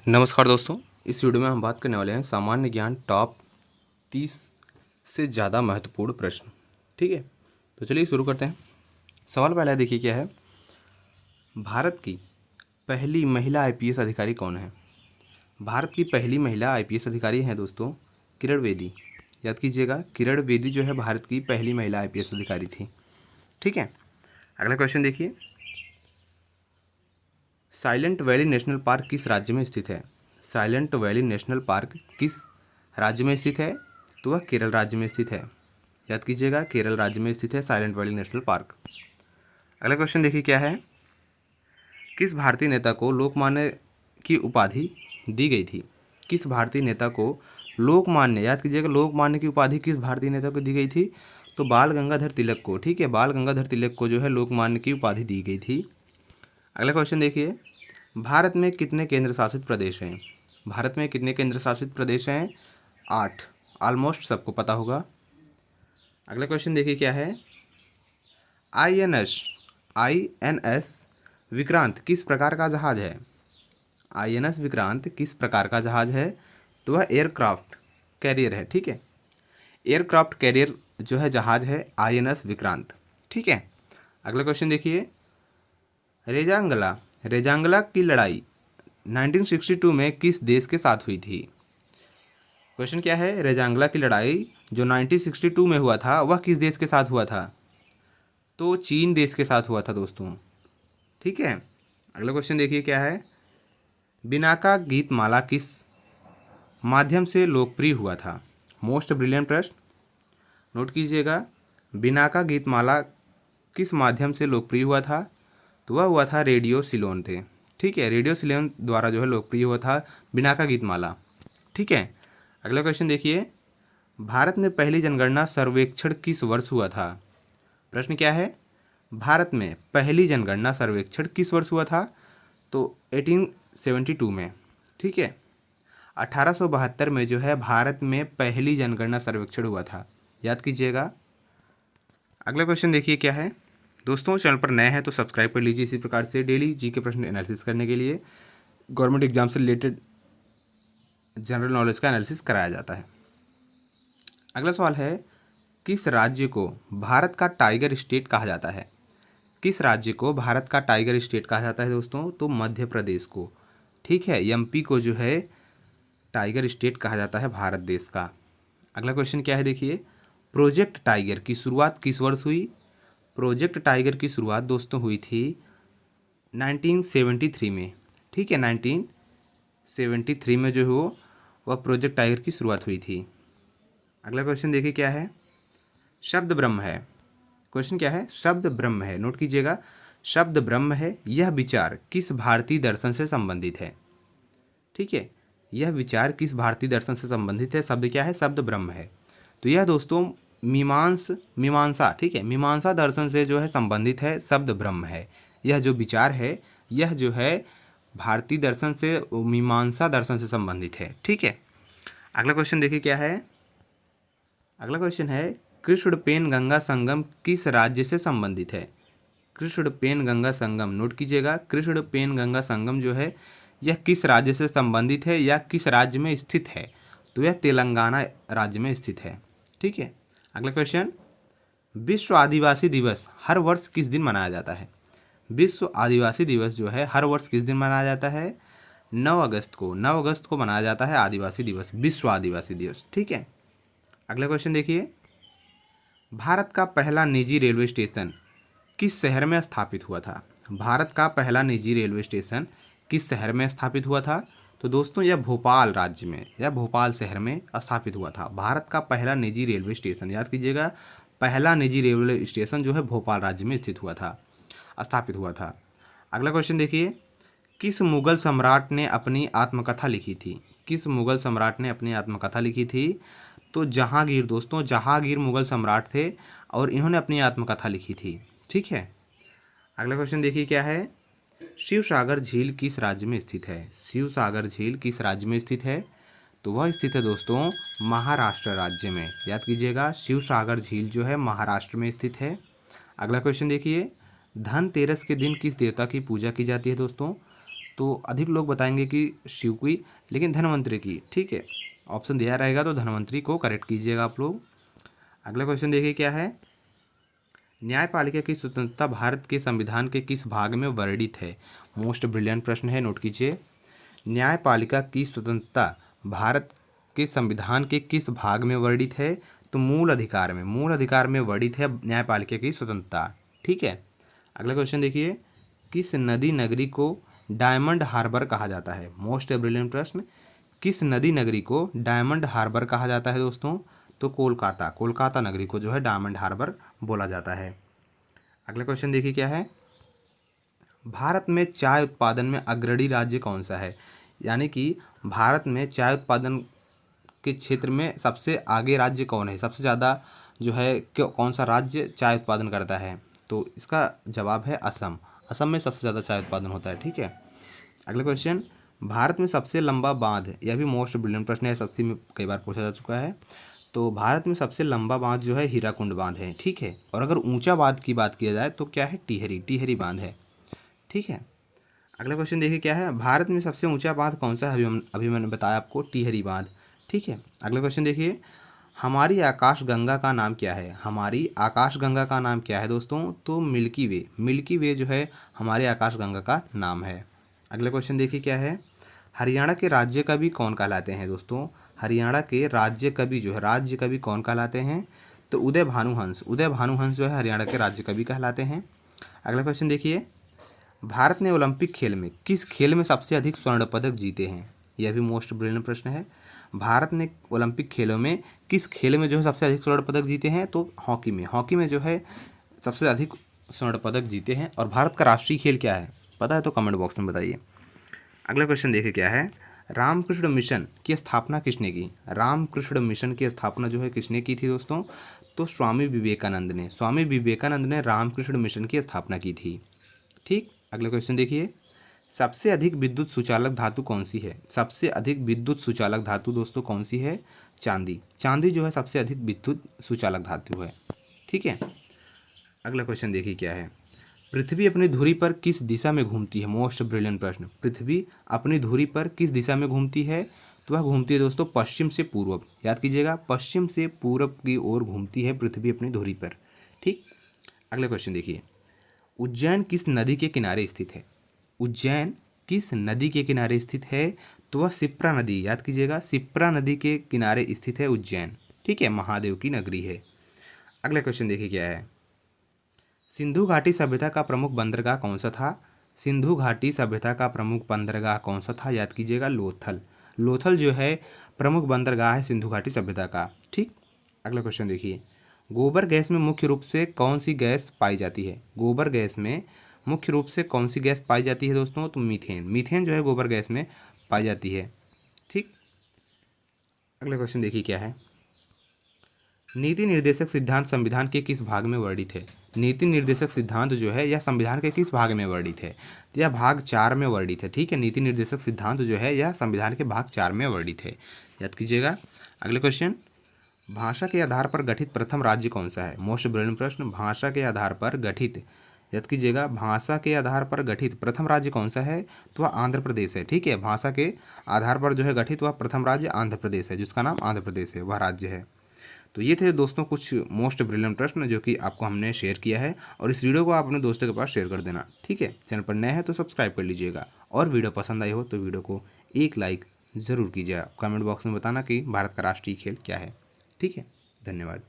नमस्कार दोस्तों, इस वीडियो में हम बात करने वाले हैं सामान्य ज्ञान टॉप 30 से ज़्यादा महत्वपूर्ण प्रश्न। ठीक है, तो चलिए शुरू करते हैं। सवाल पहला देखिए क्या है। भारत की पहली महिला आईपीएस अधिकारी कौन है? भारत की पहली महिला आईपीएस अधिकारी हैं दोस्तों किरण बेदी। याद कीजिएगा, किरण बेदी जो है भारत की पहली महिला आईपीएस अधिकारी थी। ठीक है, अगला क्वेश्चन देखिए। साइलेंट वैली नेशनल पार्क किस राज्य में स्थित है? साइलेंट वैली नेशनल पार्क किस राज्य में स्थित है? तो वह केरल राज्य में स्थित है। याद कीजिएगा, केरल राज्य में स्थित है साइलेंट वैली नेशनल पार्क। अगला क्वेश्चन देखिए क्या है। किस भारतीय नेता को लोकमान्य की उपाधि दी गई थी? किस भारतीय नेता को लोकमान्य, याद कीजिएगा, लोकमान्य की उपाधि किस भारतीय नेता को दी गई थी? तो बाल गंगाधर तिलक को। ठीक है, बाल गंगाधर तिलक को जो है लोकमान्य की उपाधि दी गई थी। अगला क्वेश्चन देखिए। भारत में कितने केंद्र शासित प्रदेश हैं? भारत में कितने केंद्र शासित प्रदेश हैं? 8। ऑलमोस्ट सबको पता होगा। अगला क्वेश्चन देखिए क्या है। आईएनएस विक्रांत किस प्रकार का जहाज है? आईएनएस विक्रांत किस प्रकार का जहाज है? तो वह एयरक्राफ्ट कैरियर है। ठीक है, एयरक्राफ्ट कैरियर जो है जहाज है आईएनएस विक्रांत। ठीक है, अगला क्वेश्चन देखिए। रेजांगला की लड़ाई 1962 में किस देश के साथ हुई थी? क्वेश्चन क्या है। रेजांगला की लड़ाई जो 1962 में हुआ था वह किस देश के साथ हुआ था? तो चीन देश के साथ हुआ था दोस्तों। ठीक है, अगला क्वेश्चन देखिए क्या है। बिनाका गीतमाला किस माध्यम से लोकप्रिय हुआ था? मोस्ट ब्रिलियंट प्रश्न, नोट कीजिएगा। बिनाका गीतमाला किस माध्यम से लोकप्रिय हुआ था? तो वह हुआ था रेडियो सिलोन थे। ठीक है, रेडियो सिलोन द्वारा जो है लोकप्रिय हुआ था बिनाका गीतमाला। ठीक है, अगला क्वेश्चन देखिए। भारत में पहली जनगणना सर्वेक्षण किस वर्ष हुआ था? प्रश्न क्या है। भारत में पहली जनगणना सर्वेक्षण किस वर्ष हुआ था? तो 1872 में। ठीक है, 1872 में जो है भारत में पहली जनगणना सर्वेक्षण हुआ था। याद कीजिएगा। अगला क्वेश्चन देखिए क्या है। दोस्तों, चैनल पर नए हैं तो सब्सक्राइब कर लीजिए। इसी प्रकार से डेली जी के प्रश्न एनालिसिस करने के लिए गवर्नमेंट एग्जाम से रिलेटेड जनरल नॉलेज का एनालिसिस कराया जाता है। अगला सवाल है। किस राज्य को भारत का टाइगर स्टेट कहा जाता है? किस राज्य को भारत का टाइगर स्टेट कहा जाता है दोस्तों? तो मध्य प्रदेश को। ठीक है, एमपी को जो है टाइगर स्टेट कहा जाता है भारत देश का। अगला क्वेश्चन क्या है देखिए। प्रोजेक्ट टाइगर की शुरुआत किस वर्ष हुई? प्रोजेक्ट टाइगर की शुरुआत दोस्तों हुई थी 1973 में। ठीक है, 1973 में जो हो वह प्रोजेक्ट टाइगर की शुरुआत हुई थी। अगला क्वेश्चन देखिए क्या है। शब्द ब्रह्म है। क्वेश्चन क्या है। शब्द ब्रह्म है, नोट कीजिएगा। शब्द ब्रह्म है, यह विचार किस भारतीय दर्शन से संबंधित है? ठीक है, यह विचार किस भारतीय दर्शन से संबंधित है? शब्द क्या है। शब्द ब्रह्म है। तो यह दोस्तों मीमांसा, ठीक है, मीमांसा दर्शन से जो है संबंधित है। शब्द ब्रह्म है, यह जो विचार है यह जो है भारतीय दर्शन से, मीमांसा दर्शन से संबंधित है। ठीक है, अगला क्वेश्चन देखिए क्या है। अगला क्वेश्चन है। कृष्णपेन गंगा संगम किस राज्य से संबंधित है? कृष्णपेन गंगा संगम, नोट कीजिएगा। कृष्णपेन गंगा संगम जो है यह किस राज्य से संबंधित है या किस राज्य में स्थित है? तो यह तेलंगाना राज्य में स्थित है। ठीक है, अगला क्वेश्चन। विश्व आदिवासी दिवस हर वर्ष किस दिन मनाया जाता है? विश्व आदिवासी दिवस जो है हर वर्ष किस दिन मनाया जाता है? 9 अगस्त को। 9 अगस्त को मनाया जाता है आदिवासी दिवस, विश्व आदिवासी दिवस। ठीक है, अगला क्वेश्चन देखिए। भारत का पहला निजी रेलवे स्टेशन किस शहर में स्थापित हुआ था? भारत का पहला निजी रेलवे स्टेशन किस शहर में स्थापित हुआ था? तो दोस्तों यह भोपाल राज्य में या भोपाल शहर में स्थापित हुआ था। भारत का पहला निजी रेलवे स्टेशन, याद कीजिएगा, पहला निजी रेलवे स्टेशन जो है भोपाल राज्य में स्थित हुआ था, स्थापित हुआ था। अगला क्वेश्चन देखिए। किस मुगल सम्राट ने अपनी आत्मकथा लिखी थी? किस मुगल सम्राट ने अपनी आत्मकथा लिखी थी? तो जहांगीर दोस्तों, जहांगीर मुगल सम्राट थे और इन्होंने अपनी आत्मकथा लिखी थी। ठीक है, अगला क्वेश्चन देखिए क्या है। शिव सागर झील किस राज्य में स्थित है? शिव सागर झील किस राज्य में स्थित है? तो वह स्थित है दोस्तों महाराष्ट्र राज्य में। याद कीजिएगा, शिव सागर झील जो है महाराष्ट्र में स्थित है। अगला क्वेश्चन देखिए। धनतेरस के दिन किस देवता की पूजा की जाती है दोस्तों? तो अधिक लोग बताएंगे कि शिव की, लेकिन धन्वंतरि की। ठीक है, ऑप्शन दिया रहेगा तो धन्वंतरि को करेक्ट कीजिएगा आप लोग। अगला क्वेश्चन देखिए क्या है, न्यायपालिका की स्वतंत्रता भारत के संविधान के किस भाग में वर्णित है। मोस्ट ब्रिलियंट प्रश्न है, नोट कीजिए। न्यायपालिका की स्वतंत्रता भारत के संविधान के किस भाग में वर्णित है, तो मूल अधिकार में, मूल अधिकार में वर्णित है न्यायपालिका की स्वतंत्रता। ठीक है, अगला क्वेश्चन देखिए, किस नदी नगरी को डायमंड हार्बर कहा जाता है। मोस्ट ब्रिलियंट प्रश्न, किस नदी नगरी को डायमंड हार्बर कहा जाता है दोस्तों, तो कोलकाता, कोलकाता नगरी को जो है डायमंड हार्बर बोला जाता है। अगला क्वेश्चन देखिए क्या है, भारत में चाय उत्पादन में अग्रणी राज्य कौन सा है। यानी कि भारत में चाय उत्पादन के क्षेत्र में सबसे आगे राज्य कौन है, सबसे ज़्यादा जो है कौन सा राज्य चाय उत्पादन करता है, तो इसका जवाब है असम। असम में सबसे ज़्यादा चाय उत्पादन होता है। ठीक है, अगला क्वेश्चन, भारत में सबसे लंबा बांध, यह भी मोस्ट ब्रिलियंट प्रश्न है, एसएससी में कई बार पूछा जा चुका है। तो भारत में सबसे लंबा बांध जो है हीराकुंड बांध है। ठीक है, और अगर ऊंचा बांध की बात किया जाए तो क्या है, टिहरी, टिहरी बांध है। ठीक है, अगला क्वेश्चन देखिए क्या है, भारत में सबसे ऊंचा बांध कौन सा है, अभी मैंने बताया आपको, टिहरी बांध। ठीक है, अगला क्वेश्चन देखिए, हमारी आकाश गंगा का नाम क्या है। हमारी आकाश गंगा का नाम क्या है दोस्तों, तो मिल्की वे, मिल्की वे जो है हमारे आकाश गंगा का नाम है। अगला क्वेश्चन देखिए क्या है, हरियाणा के राज्य कवि कौन कहलाते हैं दोस्तों। हरियाणा के राज्य कवि जो है, राज्य कवि कौन कहलाते हैं, तो उदय भानुहंस, उदय भानुहंस जो है हरियाणा के राज्य कवि कहलाते हैं। अगला क्वेश्चन देखिए, भारत ने ओलंपिक खेल में किस खेल में सबसे अधिक स्वर्ण पदक जीते हैं। यह भी मोस्ट ब्रिलियंट प्रश्न है। भारत ने ओलंपिक खेलों में किस खेल में जो है सबसे अधिक स्वर्ण पदक जीते हैं, तो हॉकी में, हॉकी में जो है सबसे अधिक स्वर्ण पदक जीते हैं। और भारत का राष्ट्रीय खेल क्या है, पता है तो कमेंट बॉक्स में बताइए। अगला क्वेश्चन देखिए क्या है, रामकृष्ण मिशन की स्थापना किसने की। रामकृष्ण मिशन की स्थापना जो है किसने की थी दोस्तों, तो स्वामी विवेकानंद ने, स्वामी विवेकानंद ने रामकृष्ण मिशन की स्थापना की थी। ठीक, अगला क्वेश्चन देखिए, सबसे अधिक विद्युत सुचालक धातु कौन सी है। सबसे अधिक विद्युत सुचालक धातु दोस्तों कौन सी है, चांदी, चांदी जो है सबसे अधिक विद्युत सुचालक धातु है। ठीक है, अगला क्वेश्चन देखिए क्या है, पृथ्वी अपनी धुरी पर किस दिशा में घूमती है। मोस्ट ब्रिलियंट प्रश्न, पृथ्वी अपनी धुरी पर किस दिशा में घूमती है, तो वह घूमती है दोस्तों पश्चिम से पूर्व, याद कीजिएगा, पश्चिम से पूर्व की ओर घूमती है पृथ्वी अपनी धुरी पर। ठीक, अगला क्वेश्चन देखिए, उज्जैन किस नदी के किनारे स्थित है। उज्जैन किस नदी के किनारे स्थित है, तो वह शिप्रा नदी, याद कीजिएगा, शिप्रा नदी के किनारे स्थित है उज्जैन। ठीक है, महादेव की नगरी है। अगला क्वेश्चन देखिए क्या है, सिंधु घाटी सभ्यता का प्रमुख बंदरगाह कौन सा था। सिंधु घाटी सभ्यता का प्रमुख बंदरगाह कौन सा था, याद कीजिएगा, लोथल, लोथल जो है प्रमुख बंदरगाह है सिंधु घाटी सभ्यता का। ठीक, अगला क्वेश्चन देखिए, गोबर गैस में मुख्य रूप से कौन सी गैस पाई जाती है। गोबर गैस में मुख्य रूप से कौन सी गैस पाई जाती है दोस्तों, तो मीथेन, मीथेन जो है गोबर गैस में पाई जाती है। ठीक, अगला क्वेश्चन देखिए क्या है, नीति निर्देशक सिद्धांत संविधान के किस भाग में वर्णित है। नीति निर्देशक सिद्धांत जो है यह संविधान के किस भाग में वर्णित है, तो यह भाग 4 में वर्णित है। ठीक है, नीति निर्देशक सिद्धांत जो है यह संविधान के भाग 4 में वर्णित है, याद कीजिएगा। अगले क्वेश्चन, भाषा के आधार पर गठित प्रथम राज्य कौन सा है। मोस्ट ब्रिलियंट प्रश्न, भाषा के आधार पर गठित, याद कीजिएगा, भाषा के आधार पर गठित प्रथम राज्य कौन सा है, तो वह आंध्र प्रदेश है। ठीक है, भाषा के आधार पर जो है गठित वह प्रथम राज्य आंध्र प्रदेश है, जिसका नाम आंध्र प्रदेश है, वह राज्य है। तो ये थे दोस्तों कुछ मोस्ट ब्रिलियंट प्रश्न जो कि आपको हमने शेयर किया है, और इस वीडियो को आप अपने दोस्तों के पास शेयर कर देना। ठीक है, चैनल पर नए हैं तो सब्सक्राइब कर लीजिएगा, और वीडियो पसंद आई हो तो वीडियो को एक लाइक ज़रूर कीजिएगा। कमेंट बॉक्स में बताना कि भारत का राष्ट्रीय खेल क्या है। ठीक है, धन्यवाद।